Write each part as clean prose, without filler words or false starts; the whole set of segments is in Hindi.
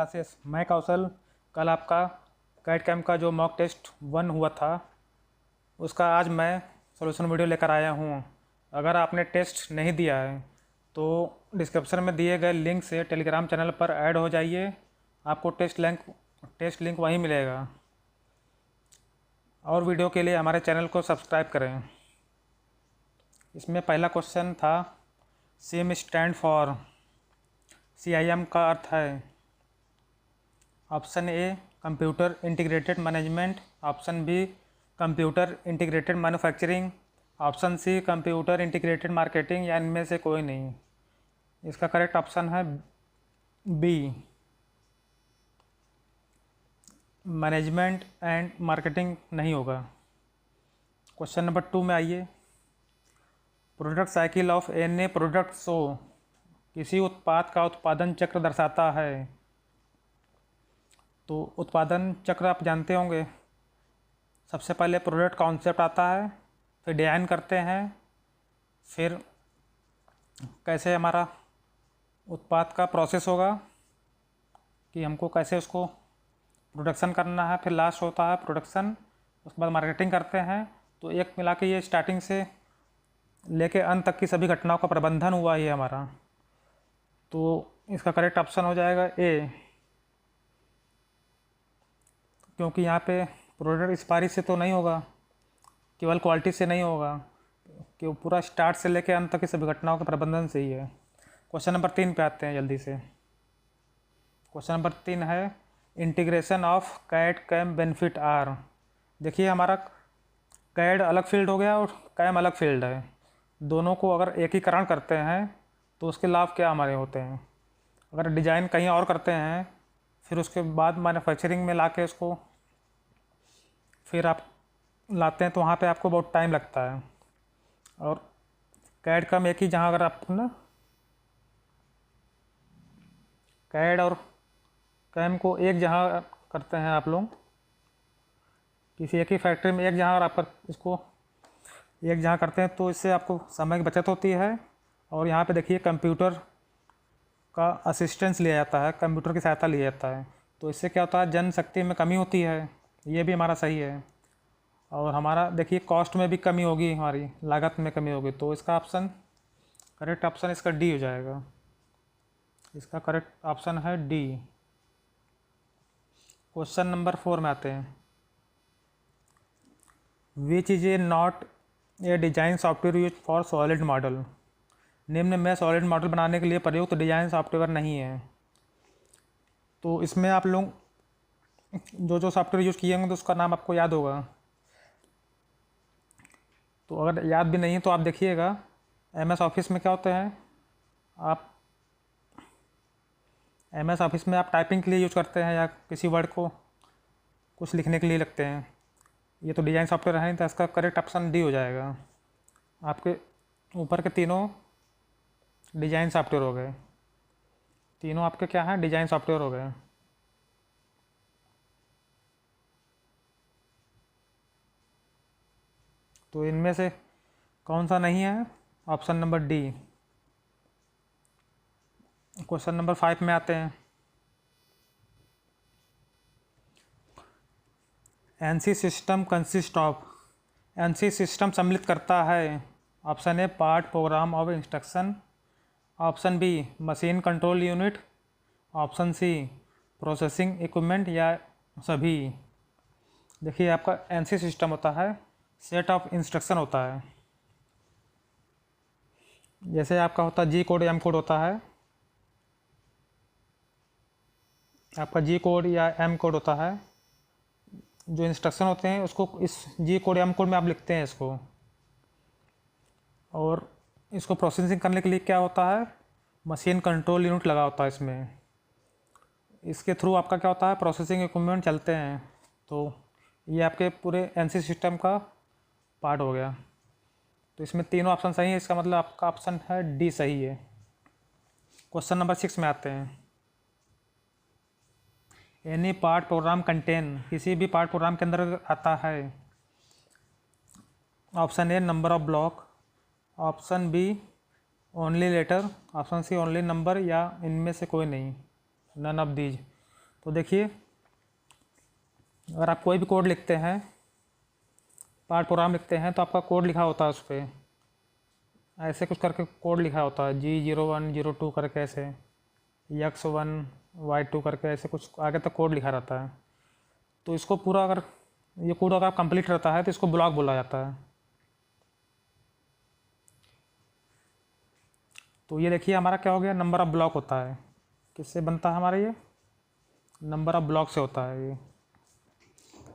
क्लासेस। मैं कौशल। कल आपका कैट कैम्प का जो मॉक टेस्ट 1 हुआ था उसका आज मैं सॉल्यूशन वीडियो लेकर आया हूँ। अगर आपने टेस्ट नहीं दिया है तो डिस्क्रिप्शन में दिए गए लिंक से टेलीग्राम चैनल पर ऐड हो जाइए, आपको टेस्ट लिंक वहीं मिलेगा। और वीडियो के लिए हमारे चैनल को सब्सक्राइब करें। इसमें पहला क्वेश्चन था सिम स्टैंड फॉर। CIM का अर्थ है option A computer integrated management, option B computer integrated manufacturing, option C computer integrated marketing या इनमें से कोई नहीं। इसका करेक्ट ऑप्शन है बी, मैनेजमेंट एंड मार्केटिंग नहीं होगा। क्वेश्चन नंबर 2 में आइए। Product cycle of any product show. किसी उत्पाद का उत्पादन चक्र दर्शाता है। तो उत्पादन चक्र आप जानते होंगे, सबसे पहले प्रोडक्ट कॉन्सेप्ट आता है, फिर डिज़ाइन करते हैं, फिर कैसे हमारा उत्पाद का प्रोसेस होगा कि हमको कैसे उसको प्रोडक्शन करना है, फिर लास्ट होता है प्रोडक्शन, उसके बाद मार्केटिंग करते हैं। तो एक मिला के ये स्टार्टिंग से लेके अंत तक की सभी घटनाओं का प्रबंधन हुआ ही है हमारा। तो इसका करेक्ट ऑप्शन हो जाएगा ए, क्योंकि यहाँ पे प्रोडक्ट एक्सपायरी से तो नहीं होगा, केवल क्वालिटी से नहीं होगा, कि वो पूरा स्टार्ट से लेके अंत तक की सभी घटनाओं के प्रबंधन से ही है। क्वेश्चन नंबर 3 पे आते हैं जल्दी से। क्वेश्चन नंबर 3 है integration of CAD CAM benefit are. देखिए हमारा कैड अलग फील्ड हो गया और कैम अलग फील्ड है, दोनों को अगर एकीकरण करते हैं तो उसके लाभ क्या हमारे होते हैं। अगर डिज़ाइन कहीं और करते हैं फिर उसके बाद मैन्युफैक्चरिंग में लाके उसको फिर आप लाते हैं तो वहाँ पे आपको बहुत टाइम लगता है। और कैड कम एक ही जहाँ अगर आप ना कैड और कैम को एक जहाँ करते हैं आप लोग, किसी एक ही फैक्ट्री में एक जहाँ, और आप इसको एक जहाँ करते हैं तो इससे आपको समय की बचत होती है। और यहाँ पे देखिए कंप्यूटर का असिस्टेंस लिया जाता है, कंप्यूटर की सहायता लिया जाता है, तो इससे क्या होता है जनशक्ति में कमी होती है, ये भी हमारा सही है। और हमारा देखिए कॉस्ट में भी कमी होगी, हमारी लागत में कमी होगी। तो इसका ऑप्शन करेक्ट ऑप्शन इसका डी हो जाएगा। इसका करेक्ट ऑप्शन है डी। क्वेश्चन नंबर 4 में आते हैं। Which is a not a design software use for solid model. निम्न में सॉलिड मॉडल बनाने के लिए प्रयुक्त डिजाइन सॉफ्टवेयर नहीं है। तो इसमें आप लोग जो सॉफ्टवेयर यूज़ किए होंगे तो उसका नाम आपको याद होगा। तो अगर याद भी नहीं है तो आप देखिएगा MS ऑफिस में क्या होता है, आप MS ऑफिस में आप टाइपिंग के लिए यूज़ करते हैं या किसी वर्ड को कुछ लिखने के लिए लगते हैं। ये तो डिज़ाइन सॉफ्टवेयर है, तो इसका करेक्ट ऑप्शन डी हो जाएगा। आपके ऊपर के तीनों डिज़ाइन सॉफ्टवेयर हो गए, तीनों आपके क्या हैं, डिज़ाइन सॉफ्टवेयर हो गए। तो इनमें से कौन सा नहीं है, option number D. Question number 5 में आते हैं। NC system consist of. NC system सम्मिलित करता है option A part program of instruction, option B machine control unit, option C processing equipment या सभी। देखिए आपका एनसी सिस्टम होता है सेट ऑफ इंस्ट्रक्शन होता है, जैसे आपका होता है जी कोड एम कोड होता है, आपका जी कोड या एम कोड होता है। जो इंस्ट्रक्शन होते हैं उसको इस जी कोड एम कोड में आप लिखते हैं इसको, और इसको प्रोसेसिंग करने के लिए क्या होता है, मशीन कंट्रोल यूनिट लगा होता है इसमें। इसके थ्रू आपका क्या होता है, प्रोसेसिंग इक्विपमेंट चलते हैं। तो ये आपके पूरे एनसी सिस्टम का पार्ट हो गया। तो इसमें तीनों ऑप्शन सही है, इसका मतलब आपका ऑप्शन है डी सही है। क्वेश्चन नंबर 6 में आते हैं। Any part program contain. किसी भी पार्ट प्रोग्राम के अंदर आता है option A number of block, option B only letter, option C only number या इनमें से कोई नहीं, नन ऑफ दीज। तो देखिए, अगर आप कोई भी कोड लिखते हैं, पार्ट प्रोग्राम लिखते हैं, तो आपका कोड लिखा होता है उस पर, ऐसे कुछ करके कोड लिखा होता है, G0102 करके, ऐसे X1Y2 करके, ऐसे कुछ आगे तक कोड लिखा रहता है। तो इसको पूरा अगर ये कोड अगर कंप्लीट रहता है तो इसको ब्लॉक बोला जाता है। तो ये देखिए हमारा क्या हो गया, नंबर ऑफ ब्लॉक होता है। किससे बनता है हमारा ये, नंबर ऑफ ब्लॉक से होता है ये।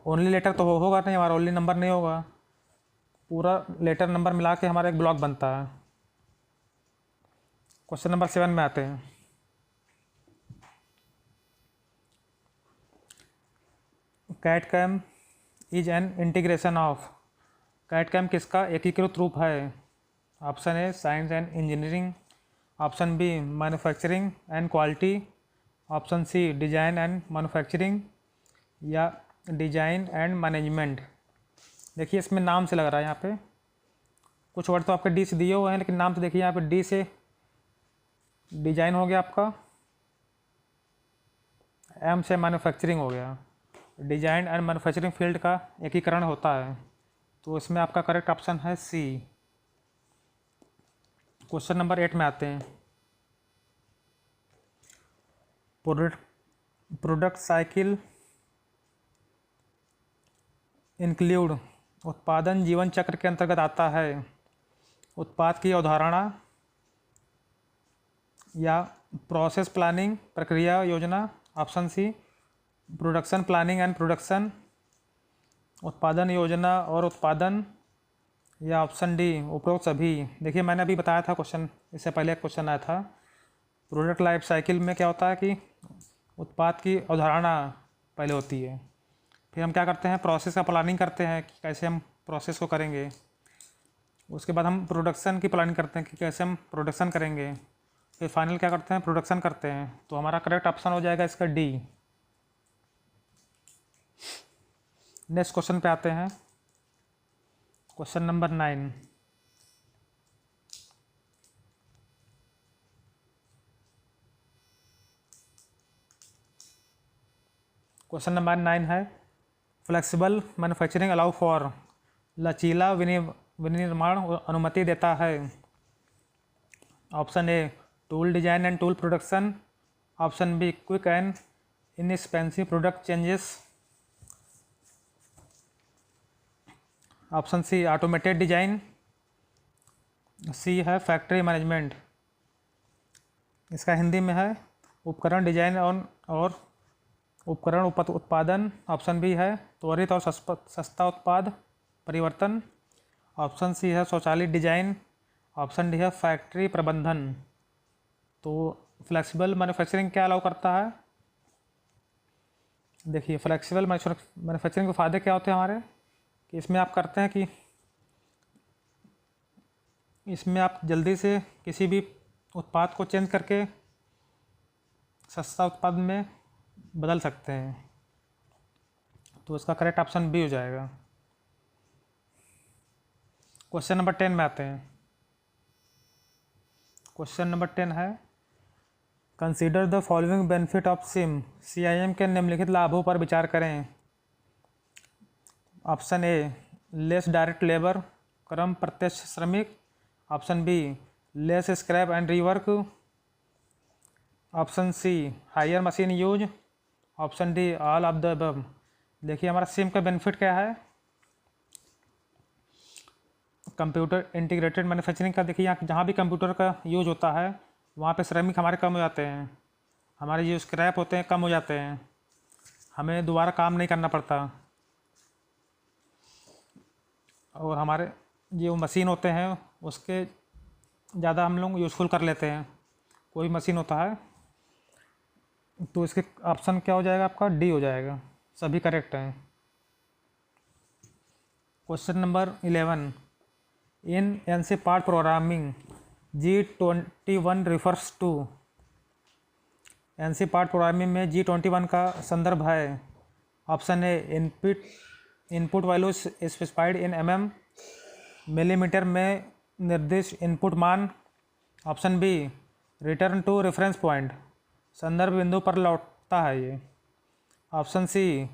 ओनली लेटर तो होगा नहीं हमारा, ओनली नंबर नहीं होगा, पूरा लेटर नंबर मिला के हमारा एक ब्लॉक बनता है। क्वेश्चन नंबर 7 में आते हैं। CAD CAM is an integration of, CAD CAM किसका एकीकृत रूप है? Option A science and engineering, option B manufacturing and quality, option C design and manufacturing, या डिजाइन एंड मैनेजमेंट। देखिए इसमें नाम से लग रहा है, यहाँ पे कुछ वर्ड तो आपके डी से दिए हुए हैं, लेकिन नाम से देखिए यहाँ पे डी से डिजाइन हो गया आपका, एम से मैन्युफैक्चरिंग हो गया। डिजाइन एंड मैन्युफैक्चरिंग फील्ड का एकीकरण होता है, तो इसमें आपका करेक्ट ऑप्शन है सी। क्वेश्चन नंबर 8 में आते हैं। प्रोडक्ट साइकिल इंक्लूड, उत्पादन जीवन चक्र के अंतर्गत आता है उत्पाद की अवधारणा या प्रोसेस प्लानिंग, प्रक्रिया योजना, option C production planning and production, उत्पादन योजना और उत्पादन, या ऑप्शन डी उपरोक्त सभी। देखिए मैंने अभी बताया था क्वेश्चन, इससे पहले एक क्वेश्चन आया था, प्रोडक्ट लाइफ साइकिल में क्या होता है कि उत्पाद की अवधारणा पहले होती है, फिर हम क्या करते हैं, प्रोसेस का प्लानिंग करते हैं कि कैसे हम प्रोसेस को करेंगे, उसके बाद हम प्रोडक्शन की प्लानिंग करते हैं कि कैसे हम प्रोडक्शन करेंगे, फिर फाइनल क्या करते हैं, प्रोडक्शन करते हैं। तो हमारा करेक्ट ऑप्शन हो जाएगा इसका डी। नेक्स्ट क्वेश्चन पे आते हैं। Question number 9। क्वेश्चन नंबर 9 है, फ्लेक्सिबल मैन्युफैक्चरिंग अलाउ फॉर, लचीला विनिर्माण अनुमति देता है। Option A tool design and tool production, option B quick and inexpensive product changes, option C automated design, C है फैक्ट्री मैनेजमेंट। इसका हिंदी में है उपकरण डिजाइन और उपकरण उत्पादन, ऑप्शन बी है त्वरित और सस्ता उत्पाद परिवर्तन, ऑप्शन सी है स्वचालित डिजाइन, ऑप्शन डी है फैक्ट्री प्रबंधन। तो फ्लेक्सिबल मैन्युफैक्चरिंग क्या अलाउ करता है? देखिए फ्लेक्सिबल मैन्युफैक्चरिंग के फ़ायदे क्या होते हैं हमारे, कि इसमें आप करते हैं कि इसमें आप जल्दी से किसी भी उत्पाद को चेंज करके सस्ता उत्पाद में बदल सकते हैं। तो इसका करेक्ट ऑप्शन बी हो जाएगा। क्वेश्चन नंबर 10 में आते हैं। क्वेश्चन नंबर 10 है, consider the following benefit of CIM, CIM के निम्नलिखित लाभों पर विचार करें। Option A less direct labour, कम प्रत्यक्ष श्रमिक, option B less scrap and rework, option C higher machine use, option D all of the above. देखिए हमारा सिम का बेनिफिट क्या है, कंप्यूटर इंटीग्रेटेड मैन्युफैक्चरिंग का। देखिए यहाँ जहाँ भी कंप्यूटर का यूज होता है वहाँ पे श्रमिक हमारे कम हो जाते हैं, हमारे जो स्क्रैप होते हैं कम हो जाते हैं, हमें दोबारा काम नहीं करना पड़ता, और हमारे जो मशीन होते हैं उसके ज़्यादा हम लोग यूज़फुल कर लेते हैं। कोई मशीन होता है तो इसके ऑप्शन क्या हो जाएगा आपका, डी हो जाएगा, सभी करेक्ट हैं। Question number 11, in NC part programming G21 refers to, NC part programming में G21 का संदर्भ है। Option A input value specified in millimetre में निर्दिष्ट इनपुट मान, option B return to reference point, संदर्भ बिंदु पर लौटता है ये, option C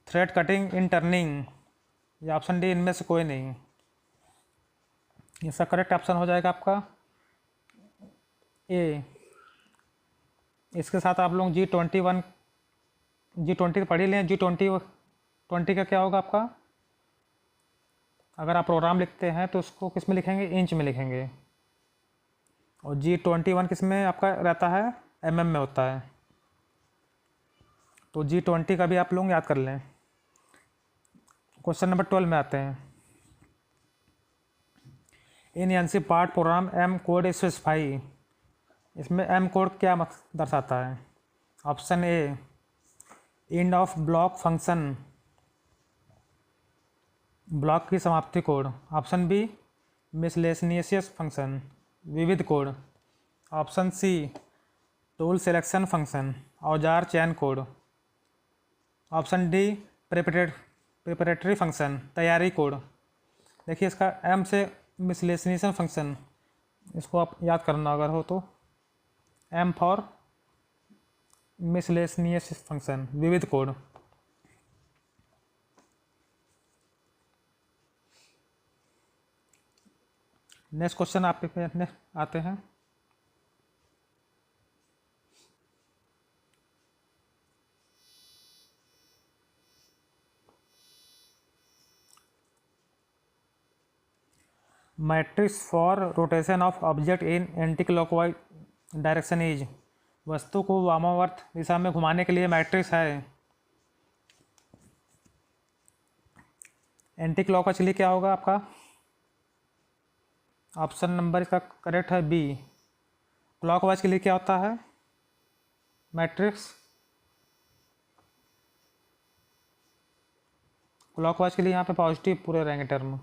thread cutting in turning, या ऑप्शन डी इनमें से कोई नहीं। इसका करेक्ट ऑप्शन हो जाएगा आपका ए। इसके साथ आप लोग G20 पढ़ ही लें। G20 का क्या होगा आपका, अगर आप प्रोग्राम लिखते हैं तो उसको किस में लिखेंगे, इंच में लिखेंगे, और G21 किस में आपका रहता है, mm में होता है। तो G20 का भी आप लोग याद कर लें। क्वेश्चन नंबर 12 में आते हैं। In NC part program M code specify, इसमें एम कोड क्या दर्शाता है। Option A end of block function, block की समाप्ति कोड। ऑप्शन बी मिसलेनियस फंक्शन, विविध कोड। Option C tool selection function, औजार चयन कोड। ऑप्शन डी प्रिपरेटरी फंक्शन, तैयारी कोड। देखिए इसका एम से मिसलेनियस फंक्शन, इसको आप याद करना अगर हो तो, एम फॉर मिसलेनियस फंक्शन, विविध कोड। नेक्स्ट क्वेश्चन आप पे आते हैं। Matrix for rotation of object in anti clockwise direction is, वस्तु को वामावर्त दिशा में घुमाने के लिए मैट्रिक्स है। एंटी क्लॉकवाइज के लिए क्या होगा आपका, ऑप्शन नंबर इसका करेक्ट है बी। क्लॉकवाइज के लिए क्या होता है मैट्रिक्स, क्लॉकवाइज के लिए यहाँ पे पॉजिटिव पूरे रहेंगे टर्म।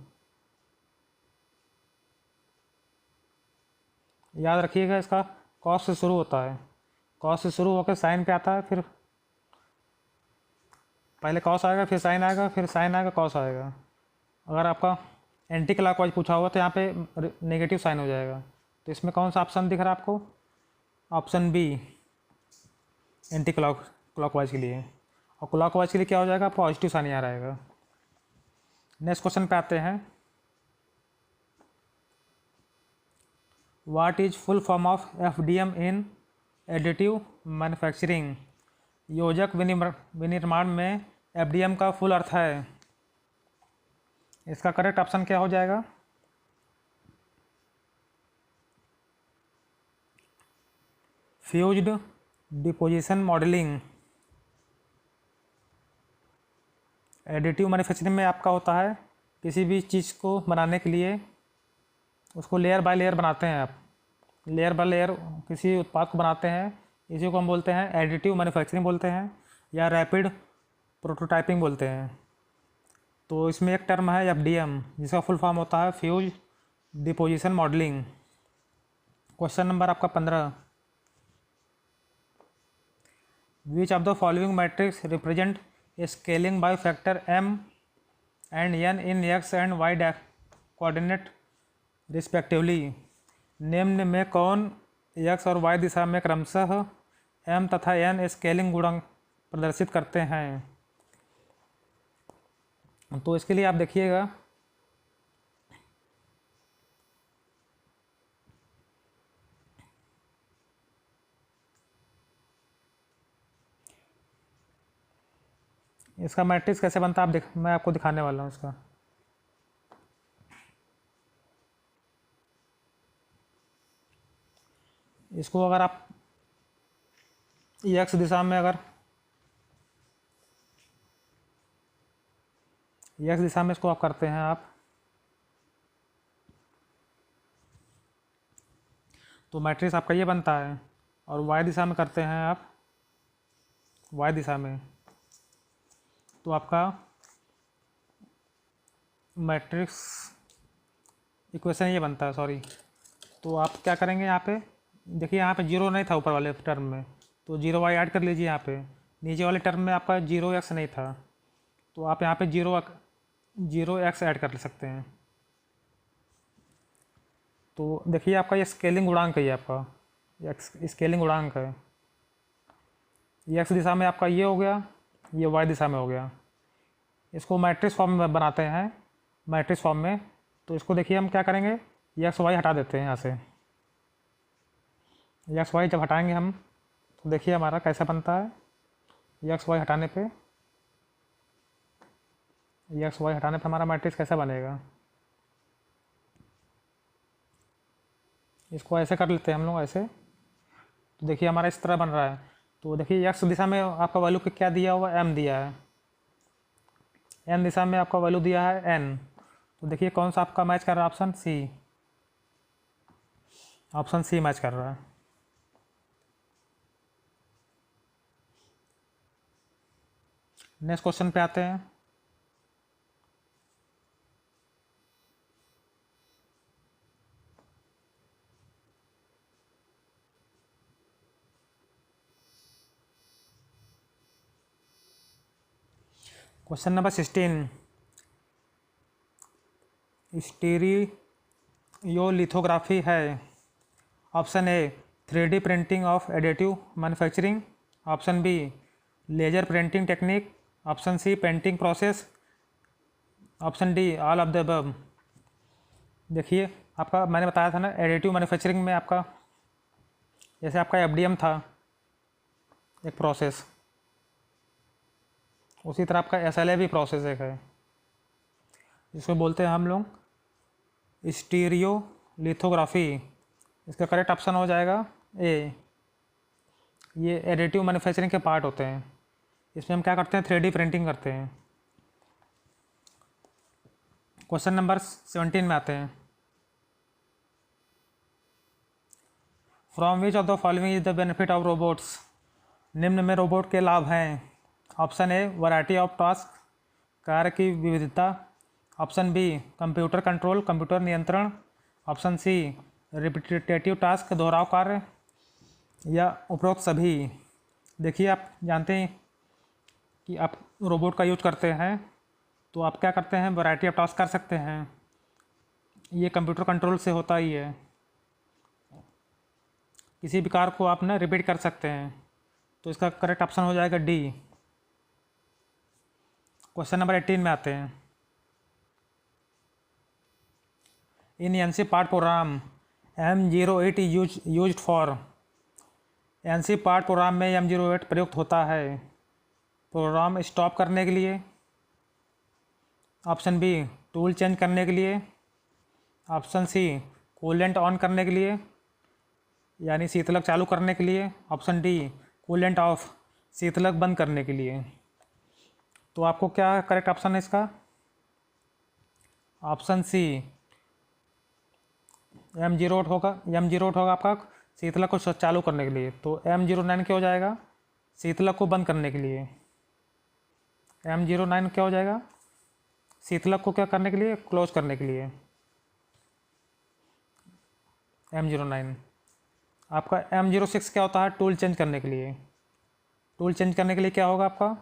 याद रखिएगा इसका कॉस से शुरू होता है, कॉस से शुरू होकर साइन पे आता है, फिर पहले कॉस आएगा, फिर साइन आएगा, फिर साइन आएगा, कॉस आएगा। अगर आपका एंटी क्लॉकवाइज पूछा हुआ तो यहाँ पे नेगेटिव साइन हो जाएगा। तो इसमें कौन सा ऑप्शन दिख रहा है आपको, ऑप्शन बी एंटी क्लॉकवाइज के लिए। और क्लॉकवाइज के लिए क्या हो जाएगा, पॉजिटिव साइन यहाँ रहेगा। नेक्स्ट क्वेश्चन पे आते हैं। What is full form of FDM in additive manufacturing, योजक विनिर्माण में FDM का फुल अर्थ है। इसका करेक्ट ऑप्शन क्या हो जाएगा, fused deposition modelling. Additive manufacturing में आपका होता है किसी भी चीज़ को बनाने के लिए उसको लेयर बाय लेयर बनाते हैं आप, लेयर बाय लेयर किसी उत्पाद को बनाते हैं, इसी को हम बोलते हैं एडिटिव मैन्युफैक्चरिंग बोलते हैं, या रैपिड प्रोटोटाइपिंग बोलते हैं। तो इसमें एक टर्म है FDM, जिसका फुल फॉर्म होता है fuse deposition modelling. Question number आपका 15। विच of the following matrix represent scaling by factor m and n in x and y coordinate respectively, निम्न में कौन x और y दिशा में क्रमशः m तथा n स्केलिंग गुणांक प्रदर्शित करते हैं। तो इसके लिए आप देखिएगा, इसका मैट्रिक्स कैसे बनता है मैं आपको दिखाने वाला हूँ इसका। इसको अगर आप x दिशा में, अगर x दिशा में इसको आप करते हैं आप, तो मैट्रिक्स आपका ये बनता है। और y दिशा में करते हैं आप, y दिशा में, तो आपका मैट्रिक्स इक्वेशन ये बनता है, सॉरी। तो आप क्या करेंगे यहाँ पे, देखिए यहाँ पे 0 नहीं था ऊपर वाले टर्म में, तो 0y ऐड कर लीजिए। यहाँ पे नीचे वाले टर्म में आपका 0x नहीं था, तो आप यहाँ पे 0x ऐड कर सकते हैं। तो देखिए आपका ये स्केलिंग गुणांक है, ये आपका स्केलिंग गुणांक है। x दिशा में आपका ये हो गया, ये वाई दिशा में हो गया। इसको मैट्रिक्स फॉर्म में बनाते हैं, मैट्रिक्स फॉर्म में। तो इसको देखिए हम क्या करेंगे, एक्स वाई हटा देते हैं यहाँ से। एक्स वाई जब हटाएंगे हम तो देखिए हमारा कैसा बनता है। एक्स वाई हटाने पे हमारा मैट्रिक्स कैसा बनेगा, इसको ऐसे कर लेते हैं हम लोग ऐसे। तो देखिए हमारा इस तरह बन रहा है। तो देखिए एक्स दिशा में आपका वैल्यू क्या दिया हुआ, एम दिया है। एन दिशा में आपका वैल्यू दिया है एन। तो देखिए कौन सा आपका मैच कर रहा है, option C. Option C match कर रहा है। नेक्स्ट क्वेश्चन पे आते हैं। क्वेश्चन नंबर 16, स्टीरियोलिथोग्राफी है। Option A 3D printing of additive manufacturing, option B laser printing technique, option C painting process, option D all of the above. देखिए आपका मैंने बताया था ना, एडिटिव मैन्युफैक्चरिंग में आपका जैसे आपका एफडीएम था एक प्रोसेस, उसी तरह आपका एसएलए भी प्रोसेस एक है, जिसको बोलते हैं हम लोग स्टीरियोलिथोग्राफी। इसका करेक्ट ऑप्शन हो जाएगा ए। ये एडिटिव मैन्युफैक्चरिंग के पार्ट होते हैं। इसमें हम क्या करते हैं, 3D प्रिंटिंग करते हैं। क्वेश्चन नंबर 17 में आते हैं। From which of the following is the benefit of robots. निम्न में रोबोट के लाभ हैं। Option A variety of task, कार्य की विविधता, option B computer control, computer नियंत्रण, ऑप्शन सी रिपीटेटिव टास्क, दोहराव कार्य, या उपरोक्त सभी। देखिए आप जानते हैं कि आप रोबोट का यूज करते हैं तो आप क्या करते हैं, वैरायटी ऑफ टास्क कर सकते हैं। ये कंप्यूटर कंट्रोल से होता ही है। किसी भी कार्य को आप ना रिपीट कर सकते हैं, तो इसका करेक्ट ऑप्शन हो जाएगा डी। क्वेश्चन नंबर 18 में आते हैं। In NC part program M08 used for. NC part program में M08 प्रयुक्त होता है प्रोग्राम स्टॉप करने के लिए, ऑप्शन बी टूल चेंज करने के लिए, ऑप्शन सी कूलेंट ऑन करने के लिए यानी शीतलक चालू करने के लिए, ऑप्शन डी कूलेंट ऑफ शीतलक बंद करने के लिए। तो आपको क्या करेक्ट ऑप्शन है इसका, ऑप्शन सी M08 होगा। M08 होगा आपका शीतलक को चालू करने के लिए। तो M09 क्या हो जाएगा, शीतलक को बंद करने के लिए। M09 क्या हो जाएगा, शीतलक को क्या करने के लिए, क्लोज करने के लिए। M09 आपका M06 क्या होता है, टूल चेंज करने के लिए। टूल चेंज करने के लिए क्या होगा आपका,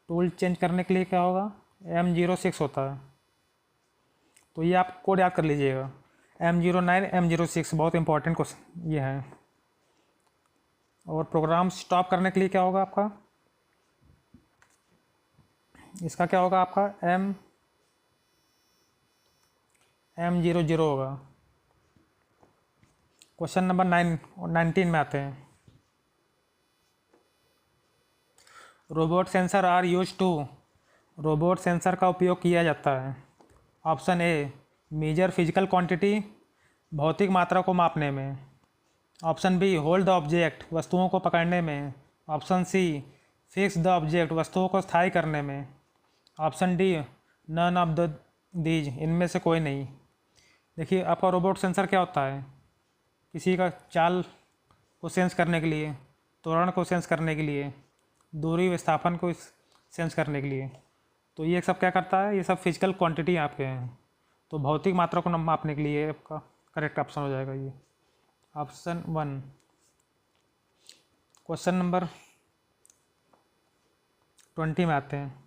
टूल चेंज करने के लिए क्या होगा, M06 होता है। तो ये आप कोड याद कर लीजिएगा, M09 M06 बहुत इंपॉर्टेंट क्वेश्चन ये है। और प्रोग्राम स्टॉप करने के लिए क्या होगा आपका, इसका क्या होगा आपका M00 होगा। क्वेश्चन नंबर 19 में आते हैं। Robot sensor are use to. Robot sensor का उपयोग किया जाता है। Option A measure physical quantity, भौतिक मात्रा को मापने में, option B hold the object, वस्तुओं को पकड़ने में, option C fix the object, वस्तुओं को स्थायी करने में, option D none of these दीज, इनमें से कोई नहीं। देखिए आपका रोबोट सेंसर क्या होता है, किसी का चाल को सेंस करने के लिए, त्वरण को सेंस करने के लिए, दूरी विस्थापन को सेंस करने के लिए। तो ये सब क्या करता है, ये सब फिजिकल क्वांटिटी आपके हैं। तो भौतिक मात्रा को मापने के लिए आपका करेक्ट ऑप्शन हो जाएगा ये ऑप्शन 1। क्वेश्चन नंबर 20 में आते हैं।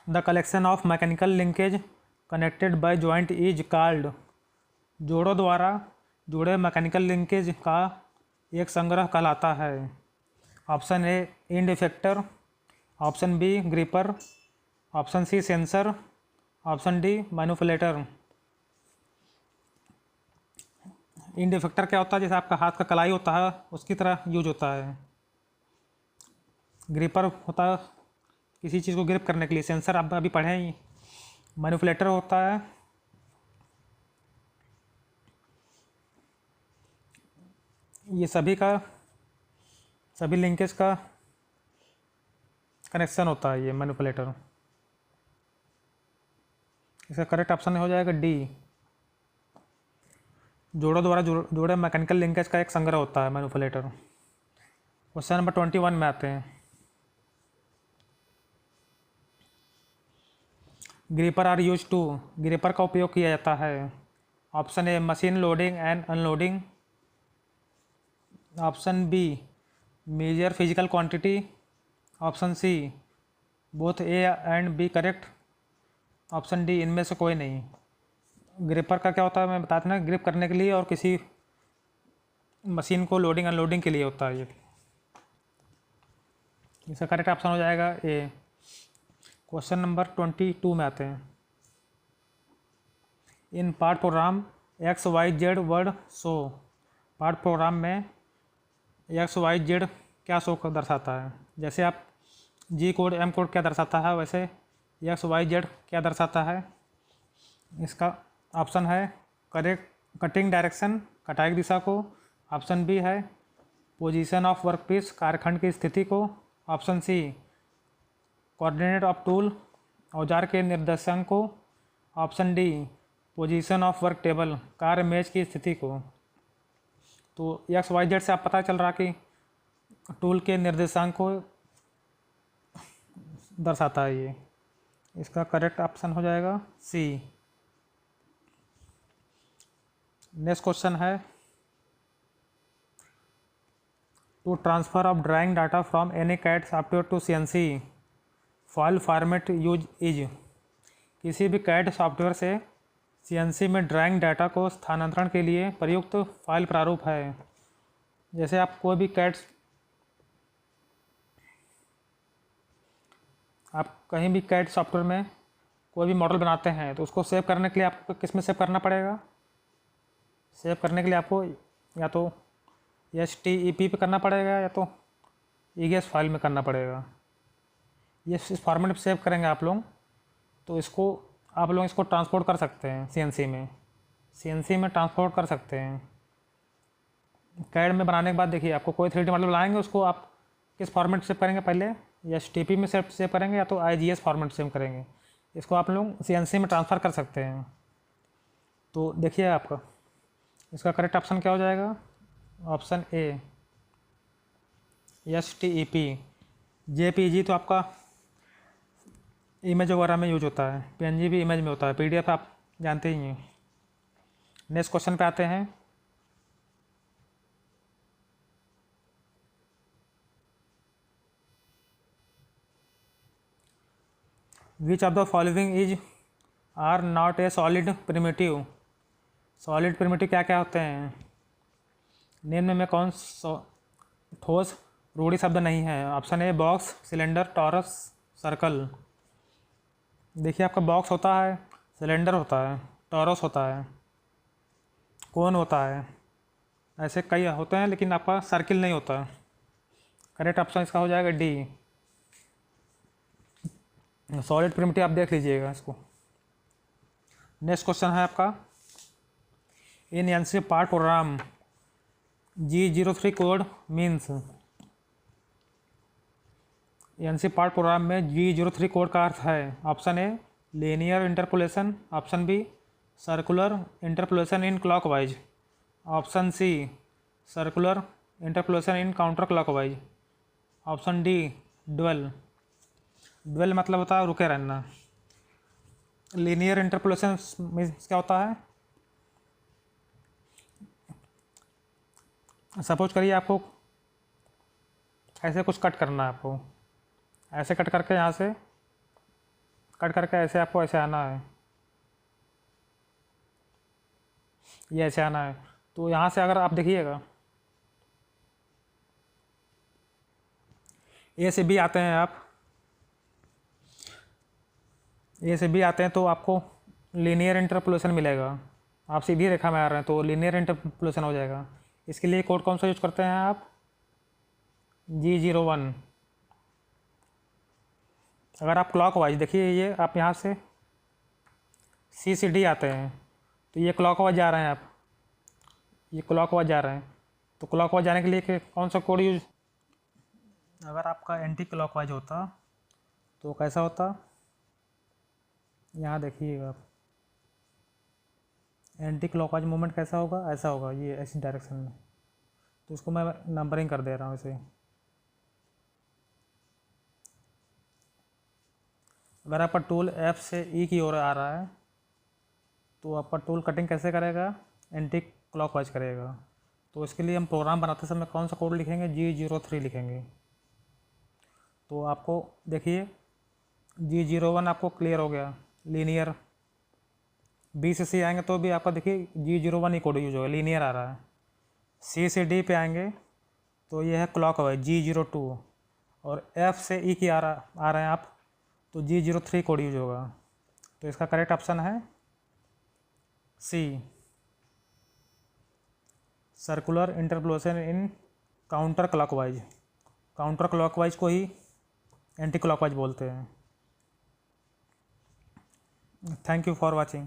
The collection of mechanical linkage connected by joint is called. जोड़ों द्वारा जुड़े मैकेनिकल लिंकेज का एक संग्रह कहलाता है। Option A end effector, option B gripper, option C sensor, option D manipulator. End effector क्या होता है? जैसे आपका हाथ का कलाई होता है उसकी तरह यूज होता है। ग्रिपर होता है किसी चीज़ को ग्रिप करने के लिए, सेंसर आप अभी पढ़े ही। मैनिपुलेटर होता है ये सभी लिंकेज का कनेक्शन होता है ये मैनिपुलेटर। इसका करेक्ट ऑप्शन हो जाएगा डी। जोड़ों द्वारा जोड़े मैकेनिकल लिंकेज का एक संग्रह होता है मैनिपुलेटर। क्वेश्चन नंबर 21 में आते हैं। Gripper are use to, gripper का उपयोग किया जाता है। Option A machine loading and unloading, option B measure physical quantity, option C both A and B correct, option D इनमें से कोई नहीं। ग्रिपर का क्या होता है मैं बताता ना, ग्रिप करने के लिए और किसी मशीन को लोडिंग अनलोडिंग के लिए होता है ये। इसका करेक्ट ऑप्शन हो जाएगा ए। क्वेश्चन नंबर 22 में आते हैं। In part program X Y Z word show, part program में एक्स वाई जेड क्या शो कर दर्शाता है? जैसे आप जी कोड एम कोड क्या दर्शाता है, वैसे एक्स वाई जेड क्या दर्शाता है? इसका ऑप्शन है करेक्ट कटिंग डायरेक्शन, कटाई की दिशा को। ऑप्शन बी है पोजीशन ऑफ वर्कपीस, कार्यखंड की स्थिति को। Option C coordinate of tool, औजार के निर्देशांक को। Option D position of work table, कार्य मेज की स्थिति को। तो एक्स वाई जेड से आप पता चल रहा कि टूल के निर्देशांक को दर्शाता है ये। इसका करेक्ट ऑप्शन हो जाएगा सी। नेक्स्ट क्वेश्चन है to transfer of drawing data from any CAD software to CNC file format use is. किसी भी कैड सॉफ्टवेयर से CNC में ड्राइंग डाटा को स्थानांतरण के लिए प्रयुक्त फाइल प्रारूप है। जैसे आप कोई भी कैड आप कहीं भी कैड सॉफ्टवेयर में कोई भी मॉडल बनाते हैं तो उसको सेव करने के लिए आपको किस में सेव करना पड़ेगा? सेव करने के लिए आपको या तो HTEP पे करना पड़ेगा या तो EGS फाइल में करना पड़ेगा। ये इस फॉर्मेट में सेव करेंगे आप लोग तो इसको आप लोग इसको ट्रांसपोर्ट कर सकते हैं CNC में ट्रांसपोर्ट कर सकते हैं। कैड में बनाने के बाद देखिए आपको कोई 3D मॉडल बनाएंगे उसको आप किस फॉर्मेट सेव करेंगे? पहले HTTP में सेव करेंगे या तो IGS फॉर्मेट सेव करेंगे। इसको आप लोग CNC में ट्रांसफ़र कर सकते हैं। तो देखिए आपका इसका करेक्ट ऑप्शन क्या हो जाएगा? Option A HTEP। JPG तो आपका इमेज वगैरह में यूज होता है, PNG भी इमेज में होता है, PDF आप जानते ही हैं। नेक्स्ट क्वेश्चन पे आते हैं। Which of the following is are not a solid primitive. Solid primitive क्या क्या होते हैं? निम्न में कौन ठोस रूढ़ि शब्द नहीं है? Option a box, cylinder, taurus, circle. देखिए आपका बॉक्स होता है, सिलेंडर होता है, टॉरस होता है, कोन होता है, ऐसे कई होते हैं लेकिन आपका सर्किल नहीं होता। करेक्ट ऑप्शन इसका हो जाएगा डी। सॉलिड प्रिमिटिव आप देख लीजिएगा इसको। नेक्स्ट क्वेश्चन है आपका in NC part program G03 code means. NC part program में G03 कोड का अर्थ है। Option A linear interpolation, option B circular interpolation in clockwise, option C circular interpolation in counter clockwise, option D dwell. Dwell मतलब होता है रुके रहना। लीनियर इंटरपोलेशन मीन्स क्या होता है? सपोज करिए आपको ऐसे कुछ कट करना है, आपको ऐसे कट करके यहाँ से कट करके ऐसे आपको ऐसे आना है, ये ऐसे आना है। तो यहाँ से अगर आप देखिएगा ए से बी आते हैं, आप ए से बी आते हैं तो आपको लीनियर इंटरपोलेशन मिलेगा। आप सीधी रेखा में आ रहे हैं तो लीनियर इंटरपोलेशन हो जाएगा। इसके लिए कोड कौन सा यूज करते हैं आप? G01। अगर आप क्लॉकवाइज देखिए, ये आप यहाँ से सी से डी आते हैं तो ये क्लॉकवाइज जा रहे हैं, आप ये क्लॉकवाइज जा रहे हैं। तो क्लॉकवाइज जाने के लिए कौन सा कोड यूज? अगर आपका एंटी क्लॉकवाइज होता तो कैसा होता? यहाँ देखिएगा आप, एंटी क्लॉकवाइज मूवमेंट कैसा होगा? ऐसा होगा, ये ऐसी डायरेक्शन में। तो इसको मैं नंबरिंग कर दे रहा हूँ इसे। अगर आपका टूल F से E की ओर आ रहा है तो आपका टूल कटिंग कैसे करेगा? एंटी क्लॉकवाइज करेगा। तो इसके लिए हम प्रोग्राम बनाते समय कौन सा कोड लिखेंगे? G03 लिखेंगे। तो आपको देखिए G01 आपको क्लियर हो गया, लीनियर। B से C आएंगे तो भी आपका देखिए G01 ही कोड यूज होगा, लीनियर आ रहा है। C से D पे आएंगे तो ये है क्लॉकवाइज G02, और F से E की आ रहे हैं आप तो G03 कोड यूज होगा। तो इसका करेक्ट ऑप्शन है C, circular interpolation in counter clockwise. Counter clockwise को ही एंटी क्लॉकवाइज बोलते हैं। Thank you for watching.